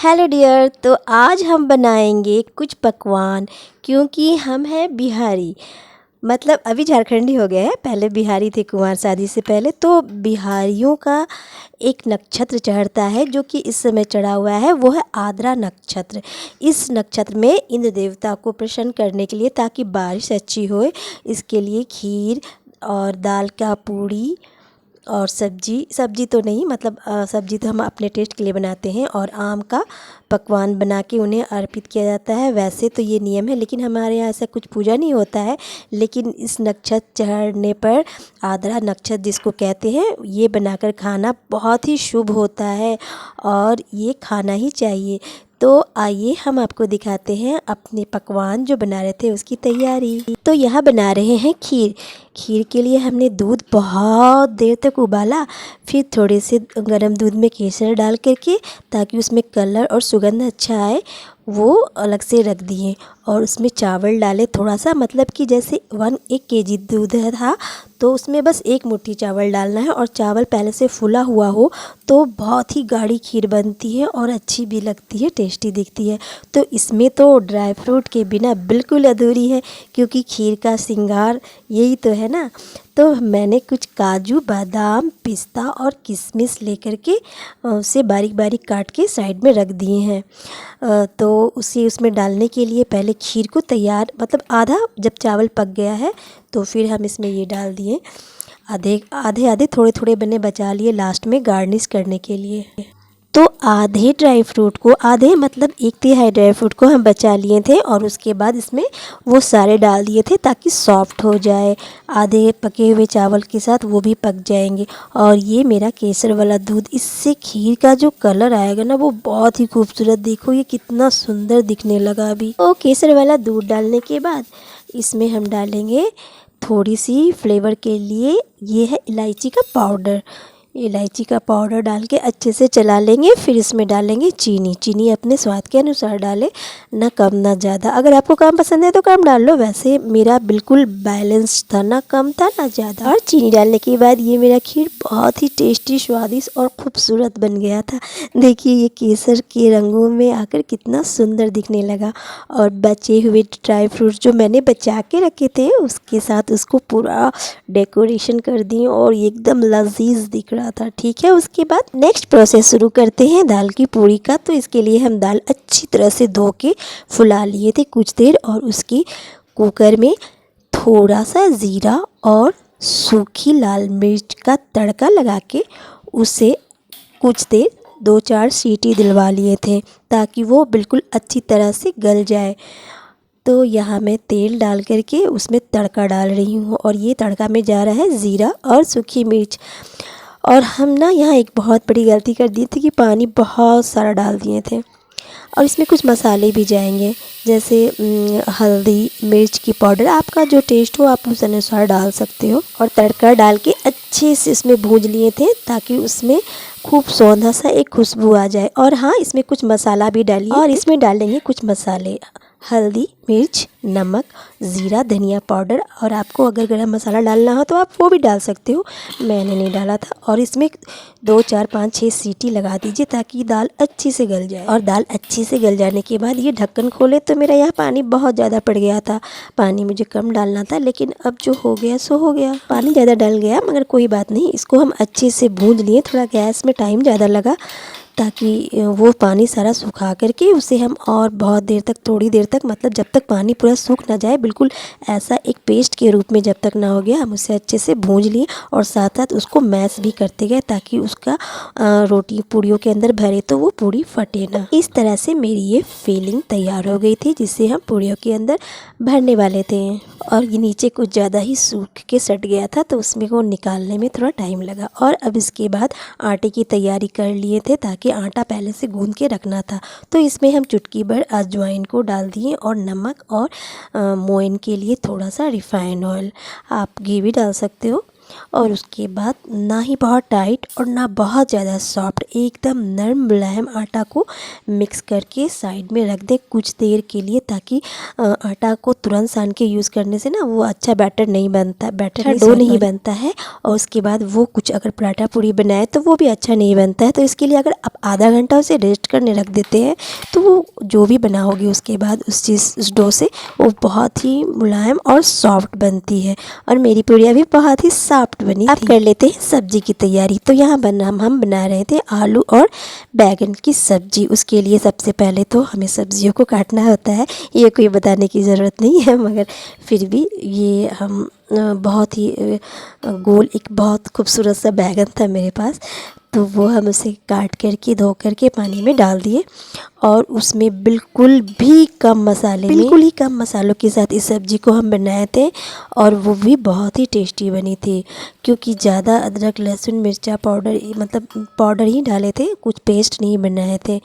Hello dear. तो आज हम बनाएंगे कुछ पकवान, क्योंकि हम हैं बिहारी। मतलब अभी झारखंडी हो गए हैं, पहले बिहारी थे कुंवार शादी से पहले। तो बिहारियों का एक नक्षत्र चढ़ता है जो कि इस समय चढ़ा हुआ है, वो है आद्रा नक्षत्र। इस नक्षत्र में इंद्र देवता को प्रसन्न करने के लिए, ताकि बारिश अच्छी हो, इसके लिए खीर और दाल का पूड़ी और सब्जी तो नहीं, मतलब सब्जी तो हम अपने टेस्ट के लिए बनाते हैं, और आम का पकवान बना के उन्हें अर्पित किया जाता है। वैसे तो ये नियम है, लेकिन हमारे यहाँ ऐसा कुछ पूजा नहीं होता है। लेकिन इस नक्षत्र चढ़ने पर, आद्रा नक्षत्र जिसको कहते हैं, ये बनाकर खाना बहुत ही शुभ होता है और ये खाना ही चाहिए। तो आइए हम आपको दिखाते हैं अपने पकवान जो बना रहे थे उसकी तैयारी। तो यहाँ बना रहे हैं खीर। खीर के लिए हमने दूध बहुत देर तक उबाला, फिर थोड़े से गर्म दूध में केसर डाल करके, ताकि उसमें कलर और सुगंध अच्छा आए, वो अलग से रख दिए। और उसमें चावल डाले थोड़ा सा, मतलब कि जैसे 1 kg दूध था तो उसमें बस 1 मुट्ठी चावल डालना है, और चावल पहले से फूला हुआ हो तो बहुत ही गाढ़ी खीर बनती है और अच्छी भी लगती है, टेस्टी दिखती है। तो इसमें तो ड्राई फ्रूट के बिना बिल्कुल अधूरी है, क्योंकि खीर का श्रृंगार यही तो है ना। तो मैंने कुछ काजू, बादाम, पिस्ता और किशमिश लेकर के उसे बारीक बारीक काट के साइड में रख दिए हैं। तो उसे उसमें डालने के लिए पहले खीर को तैयार, मतलब आधा जब चावल पक गया है तो फिर हम इसमें ये डाल दिए। आधे आधे आधे थोड़े थोड़े बने बचा लिए लास्ट में गार्निश करने के लिए। तो आधे ड्राई फ्रूट को, आधे मतलब 1/3 ड्राई फ्रूट को हम बचा लिए थे, और उसके बाद इसमें वो सारे डाल दिए थे ताकि सॉफ्ट हो जाए। आधे पके हुए चावल के साथ वो भी पक जाएंगे। और ये मेरा केसर वाला दूध, इससे खीर का जो कलर आएगा ना, वो बहुत ही खूबसूरत। देखो ये कितना सुंदर दिखने लगा अभी। तो केसर वाला दूध डालने के बाद इसमें हम डालेंगे थोड़ी सी फ्लेवर के लिए, ये है इलायची का पाउडर। इलायची का पाउडर डाल के अच्छे से चला लेंगे। फिर इसमें डालेंगे चीनी अपने स्वाद के अनुसार डालें, ना कम ना ज़्यादा। अगर आपको कम पसंद है तो कम डाल लो, वैसे मेरा बिल्कुल बैलेंस था, ना कम था ना ज़्यादा। और चीनी डालने के बाद ये मेरा खीर बहुत ही टेस्टी, स्वादिष्ट और खूबसूरत बन गया था। देखिए ये केसर के रंगों में आकर कितना सुंदर दिखने लगा। और बचे हुए ड्राई फ्रूट्स जो मैंने बचा के रखे थे, उसके साथ उसको पूरा डेकोरेशन कर दिए और एकदम लजीज दिख रहा था। ठीक है, उसके बाद नेक्स्ट प्रोसेस शुरू करते हैं दाल की पूड़ी का। तो इसके लिए हम दाल अच्छी तरह से धो के फुला लिए थे कुछ देर, और उसकी कुकर में थोड़ा सा जीरा और सूखी लाल मिर्च का तड़का लगा के उसे कुछ देर 2-4 सीटी दिलवा लिए थे, ताकि वो बिल्कुल अच्छी तरह से गल जाए। तो यहाँ मैं तेल डाल करके उसमें तड़का डाल रही हूँ, और ये तड़का में जा रहा है ज़ीरा और सूखी मिर्च। और हम ना यहाँ एक बहुत बड़ी गलती कर दी थी कि पानी बहुत सारा डाल दिए थे। और इसमें कुछ मसाले भी जाएंगे, जैसे हल्दी, मिर्च की पाउडर, आपका जो टेस्ट हो आप उस अनुसार डाल सकते हो। और तड़का डाल के अच्छे से इसमें भून लिए थे, ताकि उसमें खूब सौंधा सा एक खुशबू आ जाए। और हाँ, इसमें कुछ मसाला भी डालिए, और इसमें डालेंगे कुछ मसाले, हल्दी, मिर्च, नमक, ज़ीरा, धनिया पाउडर। और आपको अगर गरम मसाला डालना हो तो आप वो भी डाल सकते हो, मैंने नहीं डाला था। और इसमें 2, 4, 5, 6 सीटी लगा दीजिए, ताकि दाल अच्छी से गल जाए। और दाल अच्छी से गल जाने के बाद ये ढक्कन खोले तो मेरा यहाँ पानी बहुत ज़्यादा पड़ गया था। पानी मुझे कम डालना था, लेकिन अब जो हो गया सो हो गया। पानी ज़्यादा डल गया, मगर कोई बात नहीं। इसको हम अच्छे से भून लिए, थोड़ा गैस में टाइम ज़्यादा लगा, ताकि वो पानी सारा सुखा करके उसे हम और बहुत देर तक, थोड़ी देर तक, मतलब जब तक पानी पूरा सूख ना जाए, बिल्कुल ऐसा एक पेस्ट के रूप में जब तक ना हो गया, हम उसे अच्छे से भून लिए। और साथ साथ उसको मैश भी करते गए, ताकि उसका रोटी पूड़ियों के अंदर भरे तो वो पूड़ी फटे ना। इस तरह से मेरी ये फीलिंग तैयार हो गई थी, जिससे हम पूड़ियों के अंदर भरने वाले थे। और ये नीचे कुछ ज़्यादा ही सूख के सट गया था, तो उसमें को निकालने में थोड़ा टाइम लगा। और अब इसके बाद आटे की तैयारी कर लिए थे, ताकि आटा पहले से गूंद के रखना था। तो इसमें हम चुटकी भर अजवाइन को डाल दिए, और नमक, और मोयन के लिए थोड़ा सा रिफाइंड ऑयल, आप घी भी डाल सकते हो। और उसके बाद ना ही बहुत टाइट और ना बहुत ज़्यादा सॉफ्ट, एकदम नरम मुलायम आटा को मिक्स करके साइड में रख दें कुछ देर के लिए, ताकि आटा को तुरंत सान के यूज़ करने से ना वो अच्छा बैटर नहीं बनता, बैटर डो नहीं बनता है। और उसके बाद वो कुछ अगर पराठा पूरी बनाए तो वो भी अच्छा नहीं बनता है। तो इसके लिए अगर आप आधा घंटा उसे रेस्ट करने रख देते हैं तो वो जो भी बनाओगे उसके बाद उस डो से वो बहुत ही मुलायम और सॉफ्ट बनती है। और मेरी पूरियाँ भी बहुत ही सॉफ्ट बनी। अब कर लेते हैं सब्जी की तैयारी। तो यहाँ हम बना रहे थे आलू और बैगन की सब्जी। उसके लिए सबसे पहले तो हमें सब्जियों को काटना होता है, ये कोई बताने की ज़रूरत नहीं है, मगर फिर भी ये हम बहुत ही गोल एक बहुत खूबसूरत सा बैगन था मेरे पास, तो वो हम उसे काट करके धो करके पानी में डाल दिए और उसमें बिल्कुल ही कम मसालों के साथ इस सब्ज़ी को हम बनाए थे। और वो भी बहुत ही टेस्टी बनी थी, क्योंकि ज़्यादा अदरक लहसुन मिर्चा पाउडर मतलब पाउडर ही डाले थे, कुछ पेस्ट नहीं बनाए थे।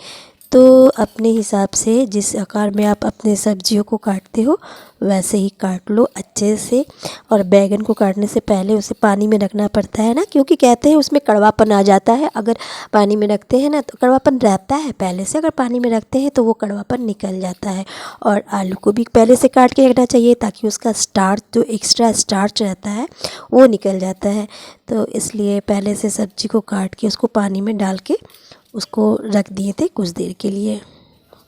तो अपने हिसाब से जिस आकार में आप अपने सब्जियों को काटते हो वैसे ही काट लो अच्छे से। और बैगन को काटने से पहले उसे पानी में रखना पड़ता है ना, क्योंकि कहते हैं उसमें कड़वापन आ जाता है। अगर पानी में रखते हैं ना तो कड़वापन रहता है पहले से, अगर पानी में रखते हैं तो वो कड़वापन निकल जाता है। और आलू को भी पहले से काट के रखना चाहिए ताकि उसका स्टार्च, जो एक्स्ट्रा स्टार्च रहता है वो निकल जाता है। तो इसलिए पहले से सब्जी को काट के उसको पानी में डाल के उसको रख दिए थे कुछ देर के लिए।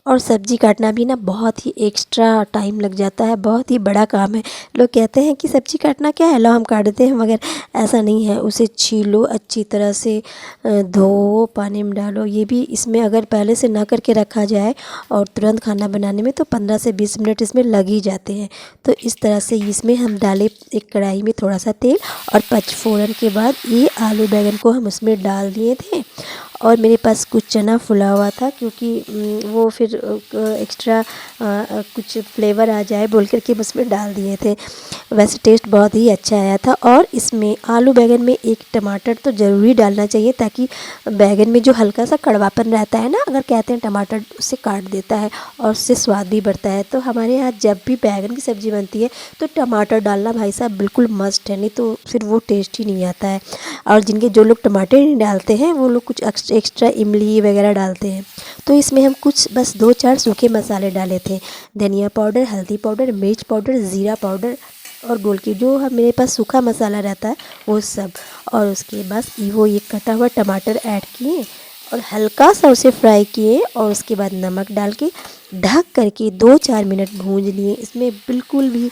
और सब्ज़ी काटना भी ना बहुत ही एक्स्ट्रा टाइम लग जाता है, बहुत ही बड़ा काम है। लोग कहते हैं कि सब्ज़ी काटना क्या है, लो हम काट देते हैं, मगर ऐसा नहीं है। उसे छीलो अच्छी तरह से, धो, पानी में डालो। ये भी इसमें अगर पहले से ना करके रखा जाए और तुरंत खाना बनाने में तो 15 से 20 मिनट इसमें लग ही जाते हैं। तो इस तरह से इसमें हम डाले एक कढ़ाई में थोड़ा सा तेल और पचफोड़न के बाद ये आलू बैगन को हम उसमें डाल दिए थे। और मेरे पास कुछ चना फुला हुआ था, क्योंकि वो फिर एक्स्ट्रा कुछ फ्लेवर आ जाए बोल करके उसमें डाल दिए थे। वैसे टेस्ट बहुत ही अच्छा आया था। और इसमें आलू बैगन में एक टमाटर तो ज़रूरी डालना चाहिए, ताकि बैगन में जो हल्का सा कड़वापन रहता है ना, अगर कहते हैं टमाटर उससे काट देता है और उससे स्वाद भी बढ़ता है। तो हमारे यहाँ जब भी बैगन की सब्ज़ी बनती है तो टमाटर डालना भाई साहब बिल्कुल मस्ट है, नहीं तो फिर वो टेस्ट ही नहीं आता है। और जो लोग टमाटर नहीं डालते हैं वो लोग कुछ एक्स्ट्रा इमली वगैरह डालते हैं। तो इसमें हम कुछ बस 2-4 सूखे मसाले डाले थे, धनिया पाउडर, हल्दी पाउडर, मिर्च पाउडर, ज़ीरा पाउडर और गोल की जो हम मेरे पास सूखा मसाला रहता है वो सब। और उसके बाद वो ये कटा हुआ टमाटर ऐड किए और हल्का सा उसे फ्राई किए और उसके बाद नमक डाल के ढक करके 2-4 मिनट भूंज लिए। इसमें बिल्कुल भी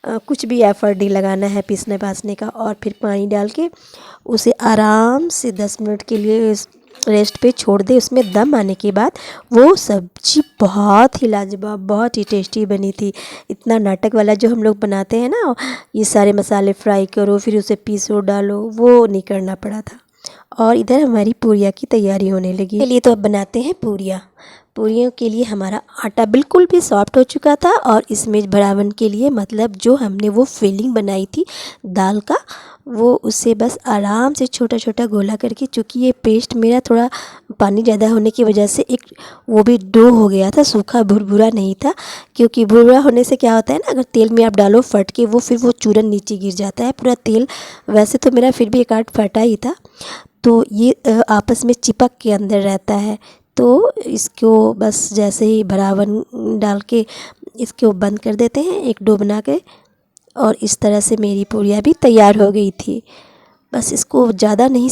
कुछ भी एफर्ट नहीं लगाना है पीसने पासने का। और फिर पानी डाल के उसे आराम से 10 मिनट के लिए रेस्ट पे छोड़ दे। उसमें दम आने के बाद वो सब्जी बहुत ही लाजवाब, बहुत ही टेस्टी बनी थी। इतना नाटक वाला जो हम लोग बनाते हैं ना, ये सारे मसाले फ्राई करो फिर उसे पीसो डालो, वो नहीं करना पड़ा था। और इधर हमारी पूरियाँ की तैयारी होने लगी। चलिए तो अब बनाते हैं पूरियाँ। पूरियों के लिए हमारा आटा बिल्कुल भी सॉफ्ट हो चुका था और इसमें भरावन के लिए मतलब जो हमने वो फिलिंग बनाई थी दाल का, वो उसे बस आराम से छोटा छोटा गोला करके, चूँकि ये पेस्ट मेरा थोड़ा पानी ज़्यादा होने की वजह से एक वो भी डो हो गया था, सूखा भुरभुरा नहीं था। क्योंकि भुरभुरा होने से क्या होता है ना, अगर तेल में आप डालो फट के वो फिर वो चूरन नीचे गिर जाता है पूरा तेल। वैसे तो मेरा फिर भी एक आध फटा ही था, तो ये आपस में चिपक के अंदर रहता है। तो इसको बस जैसे ही भरावन डाल के इसको बंद कर देते हैं एक डो बना के। और इस तरह से मेरी पूरियाँ भी तैयार हो गई थी। बस इसको ज़्यादा नहीं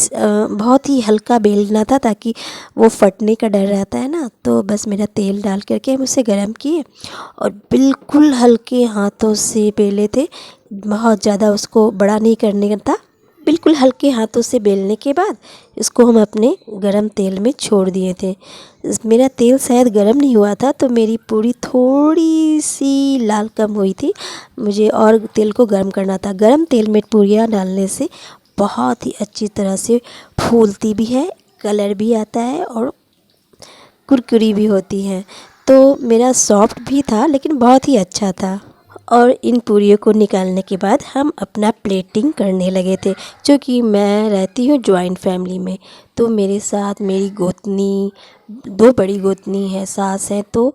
बहुत ही हल्का बेलना था, ताकि वो फटने का डर रहता है ना। तो बस मेरा तेल डाल करके हम उसे गर्म किए और बिल्कुल हल्के हाथों से बेले थे, बहुत ज़्यादा उसको बड़ा नहीं करने का था। बिल्कुल हल्के हाथों से बेलने के बाद इसको हम अपने गरम तेल में छोड़ दिए थे। मेरा तेल शायद गरम नहीं हुआ था, तो मेरी पूरी थोड़ी सी लाल कम हुई थी, मुझे और तेल को गर्म करना था। गरम तेल में पूरियाँ डालने से बहुत ही अच्छी तरह से फूलती भी है, कलर भी आता है और कुरकुरी भी होती हैं। तो मेरा सॉफ्ट भी था लेकिन बहुत ही अच्छा था। और इन पूरियों को निकालने के बाद हम अपना प्लेटिंग करने लगे थे। क्योंकि मैं रहती हूँ जॉइंट फैमिली में, तो मेरे साथ मेरी गोतनी, 2 बड़ी गोतनी है, सास है। तो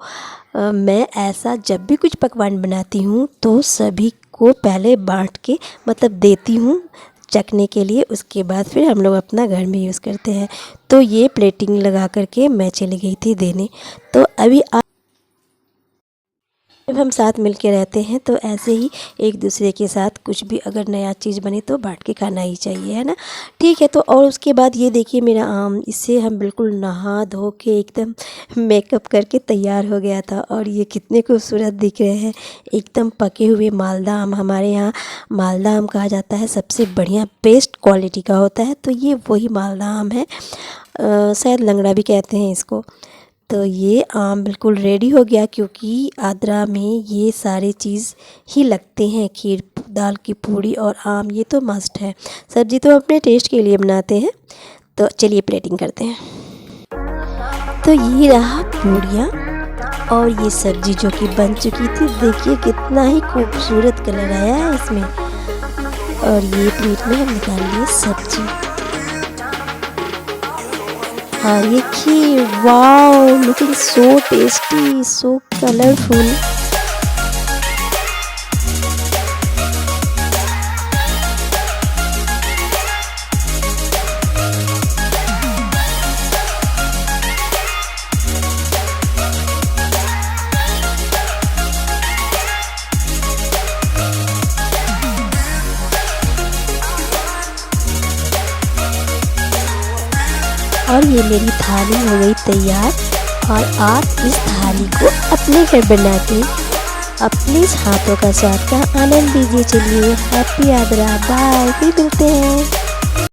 मैं ऐसा जब भी कुछ पकवान बनाती हूँ तो सभी को पहले बांट के मतलब देती हूँ, चखने के लिए। उसके बाद फिर हम लोग अपना घर में यूज़ करते हैं। तो ये प्लेटिंग लगा करके मैं चली गई थी देने। तो अभी जब हम साथ मिल के रहते हैं तो ऐसे ही एक दूसरे के साथ कुछ भी अगर नया चीज़ बने तो बांट के खाना ही चाहिए, है ना। ठीक है, तो और उसके बाद ये देखिए मेरा आम, इससे हम बिल्कुल नहा धो के एकदम मेकअप करके तैयार हो गया था। और ये कितने खूबसूरत दिख रहे हैं, एकदम पके हुए मालदा आम। हमारे यहाँ मालदा आम कहा जाता है, सबसे बढ़िया बेस्ट क्वालिटी का होता है। तो ये वही मालदा आम है, शायद लंगड़ा भी कहते हैं इसको। तो ये आम बिल्कुल रेडी हो गया, क्योंकि आद्रा में ये सारे चीज़ ही लगते हैं, खीर, दाल की पूड़ी और आम, ये तो मस्ट है। सब्ज़ी तो अपने टेस्ट के लिए बनाते हैं। तो चलिए प्लेटिंग करते हैं। तो ये रहा पूड़ियाँ और ये सब्ज़ी जो कि बन चुकी थी। देखिए कितना ही खूबसूरत कलर आया है इसमें। और ये प्लेट में हम निकाल लिए सब्ज़ी और ये खीर। Wow, looking so tasty, so colourful. और ये मेरी थाली हो गई तैयार। और आप इस थाली को अपने घर बना के अपने हाथों का स्वाद का आनंद लीजिए। चलिए, हैप्पी आद्रा, बाय, फिर मिलते हैं।